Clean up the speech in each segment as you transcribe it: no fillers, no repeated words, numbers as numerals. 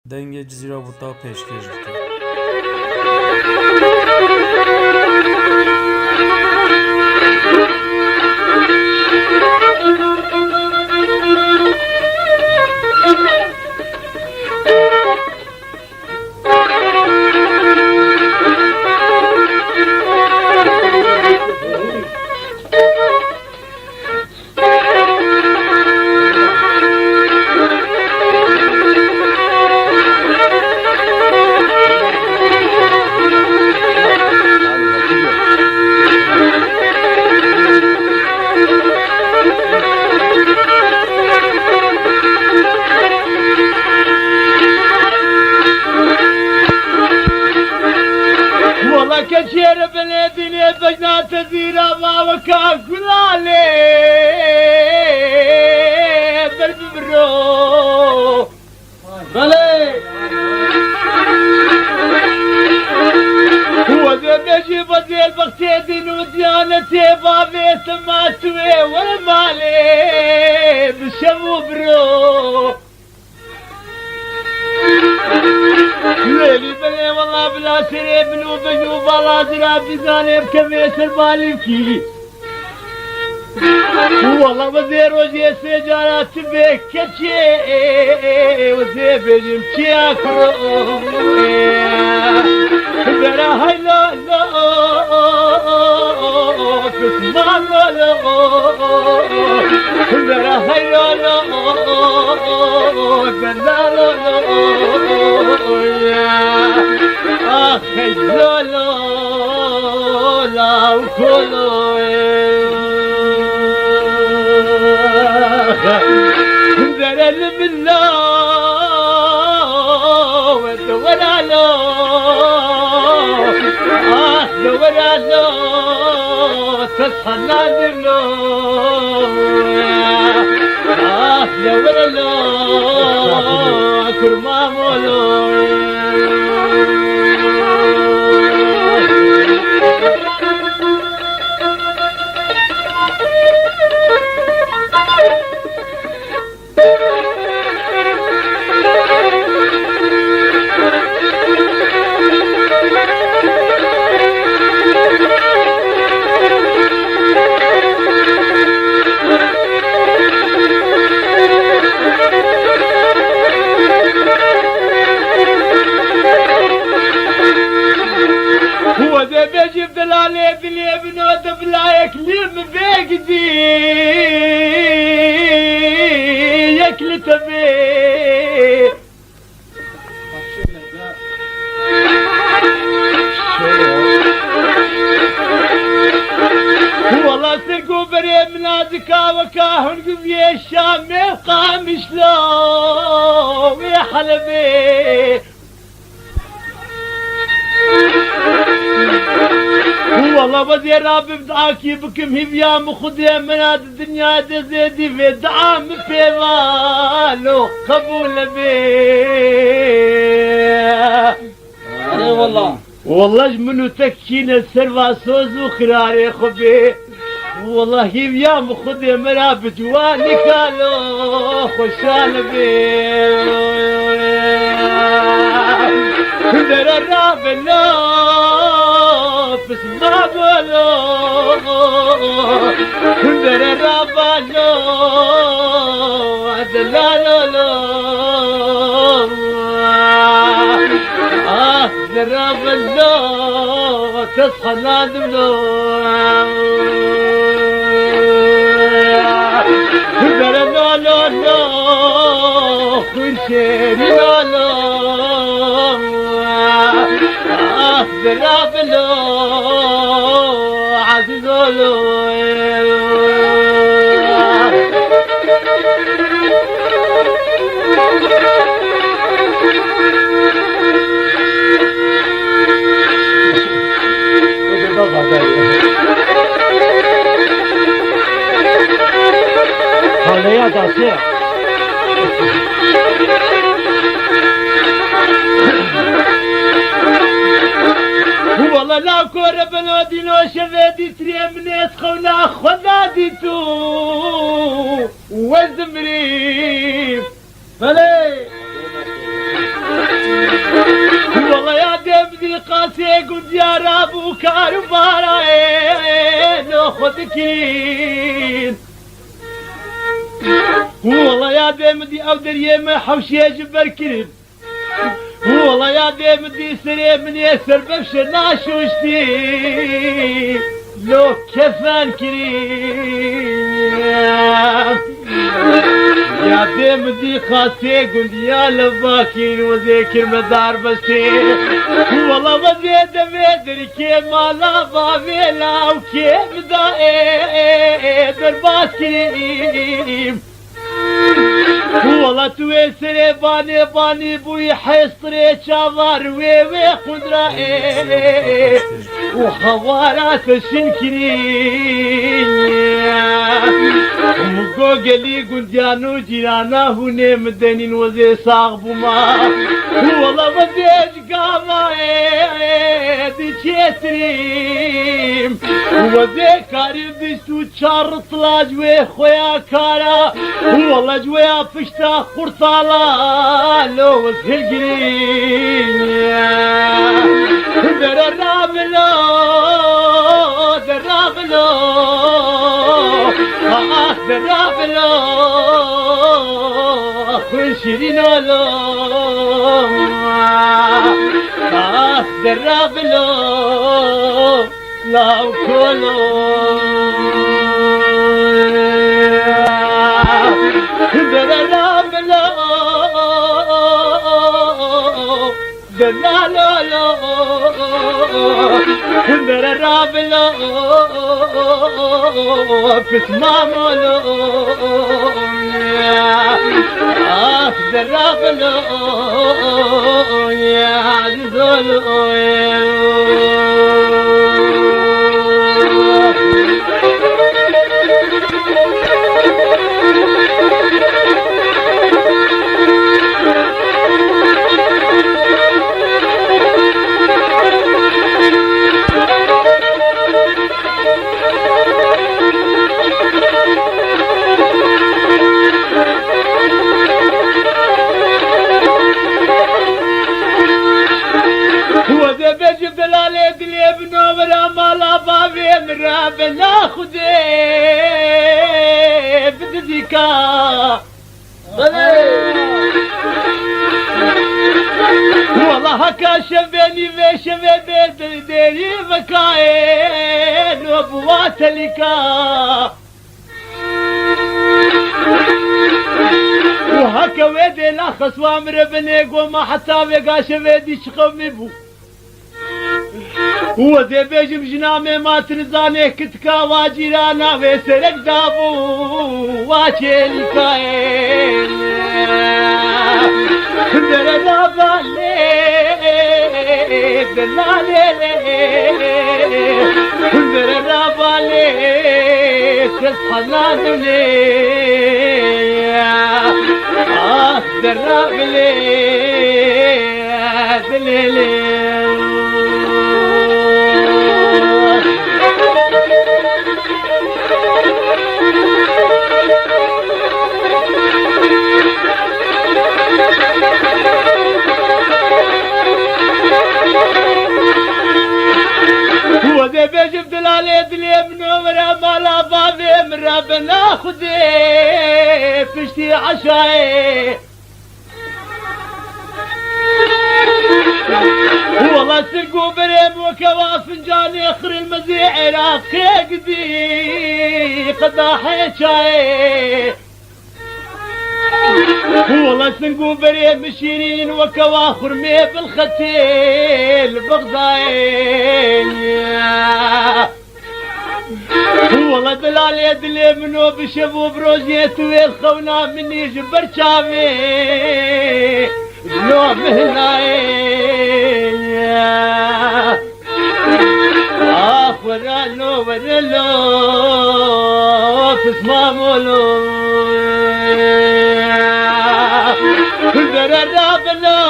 Dengeci zira buta peşkeş dike. كثير بلادنا بجنا تزيرا ما وكا كلالي بالبرو بلي هو ذا بيجي بدي البختين وديانتي بابي سماتوي والمالي بشمو برو ليلي بلي والله بلا سري بلو بجو بلا زرا بزاني بكميس الباليكي والله وزير وجي سجارات بك كتشي وزي بجم تياكرو برا هاي لا لا تسمع لا برا هاي لا لا بلا لا أخي لا لا لا وكلو درل بالله ودور على دور على تصحى نادر دور على كرما مولو هو ذا بيجي بلالي بلي بنود بلايك لم بيقدي يكل تبي والله سقوا بري منادكا وكاهن قبي الشام قام شلو يا حلبي والله بدي رابي بدعاكي بكم هبيا مخدي مناد الدنيا دزيدي في دعام في مالو قبول بي والله والله منو تكين السرفا سوز وخراري خبي والله هبيا مخدي مناد بجواني كالو خوشان بي در الراب بس ما بلو در الراب دلالو در الراب تصحى نادملو در النالو كل شيء نالو درابلو عزيزولو خليها تعصير والله لا كورة بنودي لو شفادي تري من يسخونا خذادي تو وزمري فلي خاصي قد يا رابو كاربارا لو خدكين والله يا دمدي او دريه ما حوشي جبر كريم والله يا دمدي سري من يسر ببشر ناشوشتي لو كفان كريم يا دمدي خاصي قل يا لباكين وذكر مدار بسي والله وزيد مدري كيف ما لا بابيلا وكيف درباس كريم والله توي سري باني باني بوي حيصري شاضر وي خضرة وخوارات الشنكرين وقوقلي قنديانو جيرانا هوني مدنين وزي صاغبو ما والله وزيج قاما دي تشيتريم وزي كاريب ديستو تشار طلاج وي خويا كارا والله جويا فشتا خرطالا لو وزهل قرين در الرابلو درابلو أخوي شيرين ولو درابلو لا كلو درابلو درابلو درابلو بسمامولو درابلو يا عزيزولو رابنا خذي بدديكا والله هكا شبيني في شبيبي ديري بكاين وبواتلكا وهكا ويدي لاخص وامر بني قوما حتى ويقا شبيدي شخمي بو وذي بيجم جنامي ما تنزاني كتكا واجرانا ويسرق دابو واجل كاين درنا بالي دلالي درنا بالي تصحنا دلي درنا بالي دليلي وذي بيجب دلالي دلي من عمره مالا بابي من ربنا خذي فشتي عشاي والله سرقوا بريم وكوا فنجاني اخر المزيع عراقي قدي قضاحي شاي والله سنقو بريم شيرين وكوا خرمي بالختيل بغضاين والله دلال يدلي منو بشبو بروزيت ويلخونا مني جبر شامي بنو مهلاين ورالو ورالو فسمامولو درابلو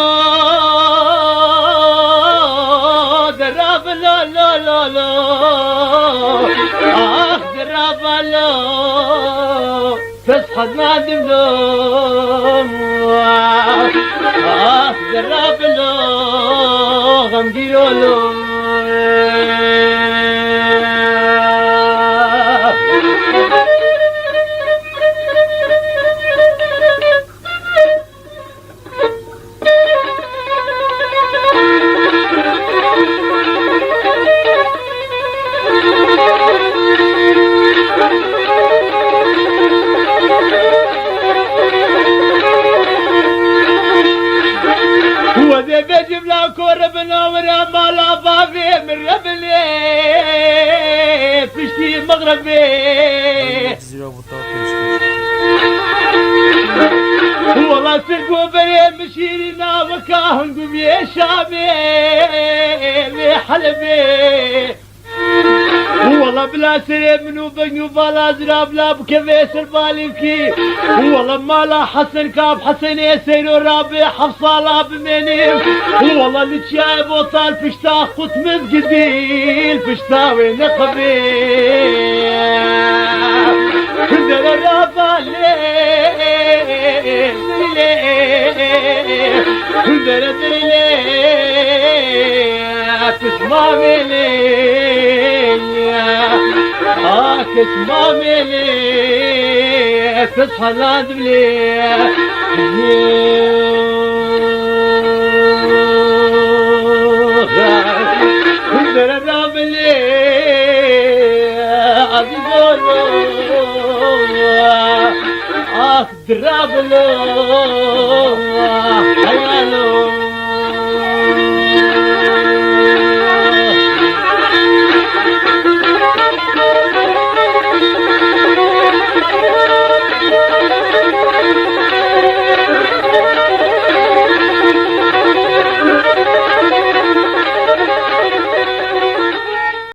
درابلو لا لا لا درابلو تصحى نادملو درابلو غمديرولو وذي بجيب لك ربنا ورا مالا بابي من ربني فشتي مغربي 0 butağı peşkeş. والله سرقوا بني مشيرنا وكاهن قوم يا شامي حلبي والله بلا سريب منو بنيو بالا زراب لا بكفيس الباليكي والله ما لا حسن كاب حسن يسير ورابي حفصة لا بمنيم والله اللي شايب وطال فشتا قط من قديل فشتاوي نقبي كندر الرابا ليه كندر ليه تسمامي ليه تسمامي ليه تصحى نادم ليه كندر الرابا ليه عزيزونو درابلو